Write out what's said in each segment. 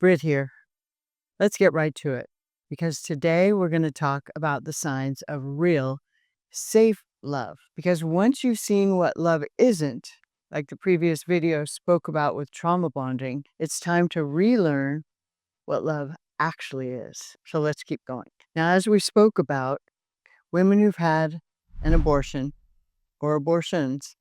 Britt here. Let's get right to it because today we're going to talk about the signs of real, safe love. Because once you've seen what love isn't, like the previous video spoke about with trauma bonding, it's time to relearn what love actually is. So let's keep going. Now, as we spoke about, women who've had an abortion or abortions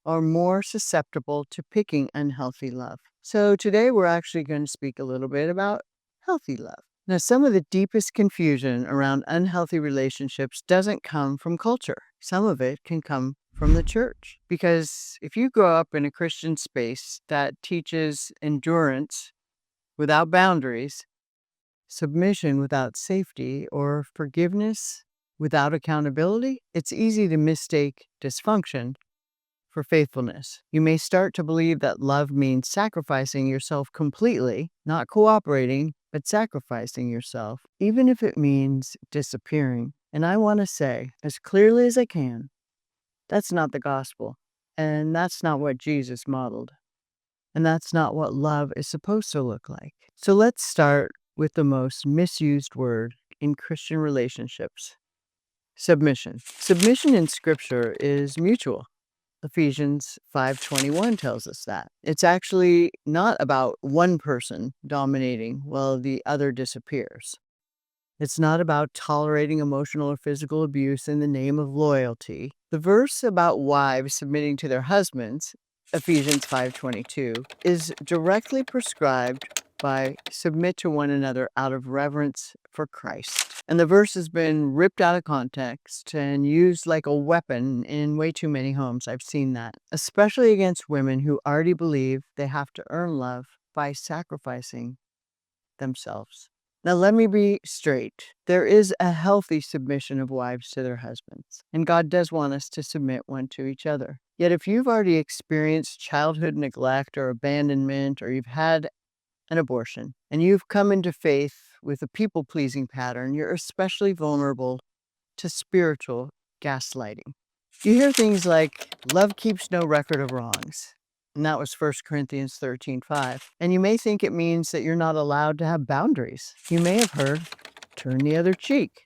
are more susceptible to picking unhealthy love. So today we're actually going to speak a little bit about healthy love. Now, some of the deepest confusion around unhealthy relationships doesn't come from culture. Some of it can come from the church. Because if you grow up in a Christian space that teaches endurance without boundaries, submission without safety, or forgiveness without accountability, it's easy to mistake dysfunction for faithfulness. You may start to believe that love means sacrificing yourself completely, not cooperating, but sacrificing yourself, even if it means disappearing. And I want to say, as clearly as I can, that's not the gospel. And that's not what Jesus modeled. And that's not what love is supposed to look like. So let's start with the most misused word in Christian relationships: submission. Submission in Scripture is mutual. Ephesians 5:21 tells us that. It's actually not about one person dominating while the other disappears. It's not about tolerating emotional or physical abuse in the name of loyalty. The verse about wives submitting to their husbands, Ephesians 5:22, is directly prescribed by submit to one another out of reverence for Christ. And the verse has been ripped out of context and used like a weapon in way too many homes. I've seen that, especially against women who already believe they have to earn love by sacrificing themselves. Now, let me be straight. There is a healthy submission of wives to their husbands, and God does want us to submit one to each other. Yet, if you've already experienced childhood neglect or abandonment, or you've had an abortion, and you've come into faith with a people-pleasing pattern, you're especially vulnerable to spiritual gaslighting. You hear things like, love keeps no record of wrongs. And that was 1 Corinthians 13:5. And you may think it means that you're not allowed to have boundaries. You may have heard, turn the other cheek.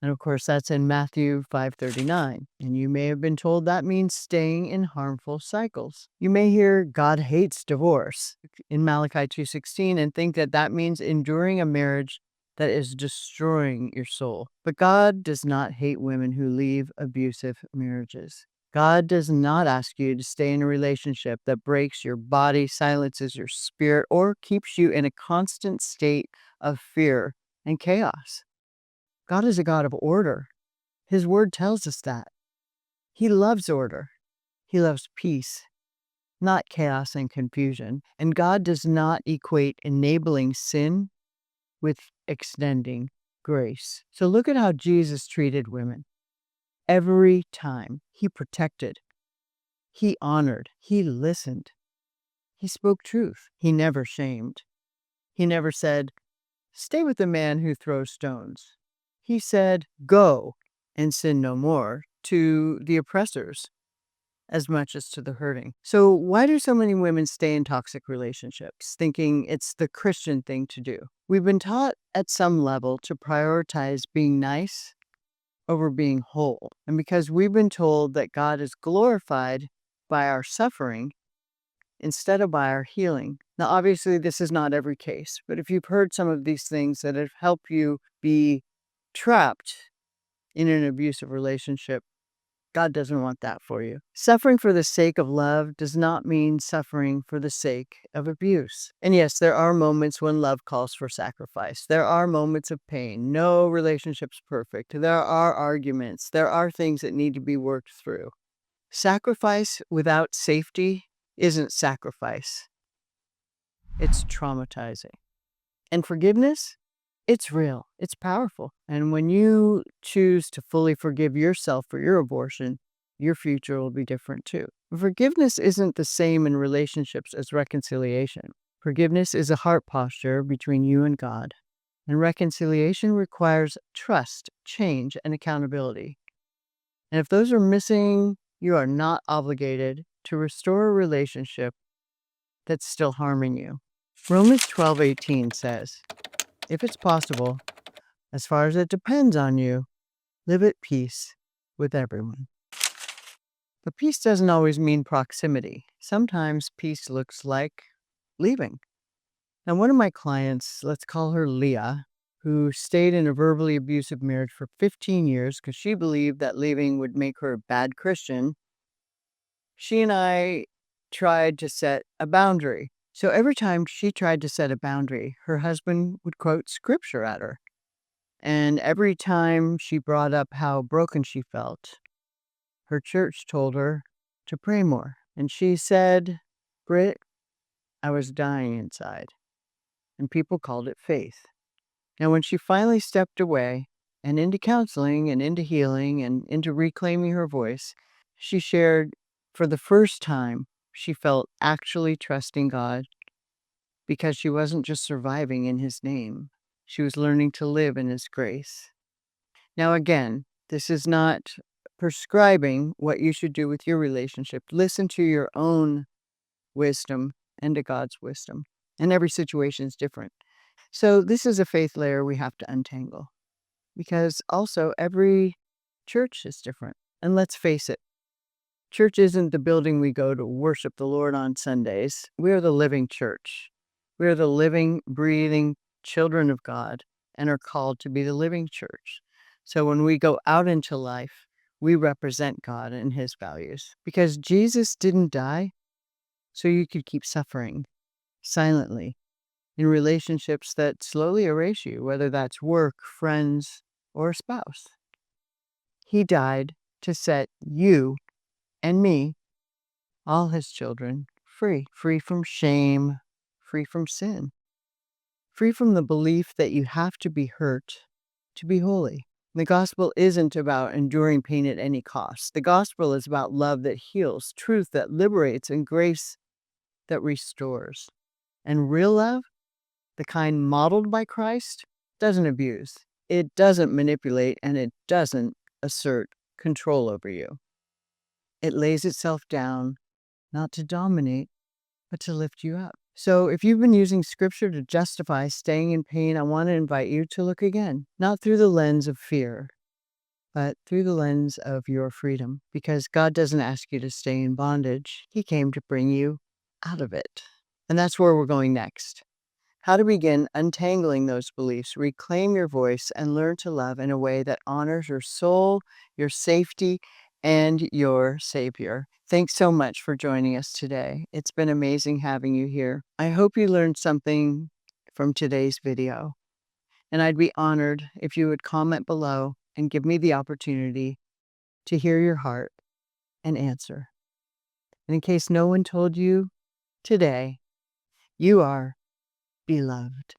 And of course, that's in Matthew 5:39. And you may have been told that means staying in harmful cycles. You may hear God hates divorce in Malachi 2:16 and think that that means enduring a marriage that is destroying your soul. But God does not hate women who leave abusive marriages. God does not ask you to stay in a relationship that breaks your body, silences your spirit, or keeps you in a constant state of fear and chaos. God is a God of order. His word tells us that. He loves order. He loves peace, not chaos and confusion. And God does not equate enabling sin with extending grace. So look at how Jesus treated women. Every time he protected, he honored, he listened, he spoke truth. He never shamed. He never said, stay with the man who throws stones. He said, go and sin no more to the oppressors as much as to the hurting. So why do so many women stay in toxic relationships, thinking it's the Christian thing to do? We've been taught at some level to prioritize being nice over being whole. And because we've been told that God is glorified by our suffering instead of by our healing. Now, obviously, this is not every case, but if you've heard some of these things that have helped you be trapped in an abusive relationship, God doesn't want that for you. Suffering for the sake of love does not mean suffering for the sake of abuse. And yes, there are moments when love calls for sacrifice. There are moments of pain. No relationship's perfect. There are arguments. There are things that need to be worked through. Sacrifice without safety isn't sacrifice. It's traumatizing. And forgiveness? It's real. It's powerful. And when you choose to fully forgive yourself for your abortion, your future will be different too. Forgiveness isn't the same in relationships as reconciliation. Forgiveness is a heart posture between you and God. And reconciliation requires trust, change, and accountability. And if those are missing, you are not obligated to restore a relationship that's still harming you. Romans 12:18 says, if it's possible, as far as it depends on you, live at peace with everyone. But peace doesn't always mean proximity. Sometimes peace looks like leaving. Now, one of my clients, let's call her Leah, who stayed in a verbally abusive marriage for 15 years because she believed that leaving would make her a bad Christian, she and I tried to set a boundary. So every time she tried to set a boundary, her husband would quote scripture at her. And every time she brought up how broken she felt, her church told her to pray more. And she said, Britt, I was dying inside. And people called it faith. Now, when she finally stepped away and into counseling and into healing and into reclaiming her voice, she shared for the first time she felt actually trusting God because she wasn't just surviving in His name. She was learning to live in His grace. Now, again, this is not prescribing what you should do with your relationship. Listen to your own wisdom and to God's wisdom. And every situation is different. So this is a faith layer we have to untangle because also every church is different. And let's face it, church isn't the building we go to worship the Lord on Sundays. We are the living church. We are the living, breathing children of God and are called to be the living church. So when we go out into life, we represent God and His values because Jesus didn't die so you could keep suffering silently in relationships that slowly erase you, whether that's work, friends, or a spouse. He died to set you and me, all His children, free from shame, free from sin, free from the belief that you have to be hurt to be holy. The gospel isn't about enduring pain at any cost. The gospel is about love that heals, truth that liberates, and grace that restores. And real love, the kind modeled by Christ, doesn't abuse, it doesn't manipulate, and it doesn't assert control over you. It lays itself down, not to dominate, but to lift you up. So if you've been using scripture to justify staying in pain, I want to invite you to look again, not through the lens of fear, but through the lens of your freedom, because God doesn't ask you to stay in bondage. He came to bring you out of it. And that's where we're going next. How to begin untangling those beliefs, reclaim your voice, and learn to love in a way that honors your soul, your safety, and your Savior. Thanks so much for joining us today. It's been amazing having you here. I hope you learned something from today's video, and I'd be honored if you would comment below and give me the opportunity to hear your heart and answer. And in case no one told you today, you are beloved.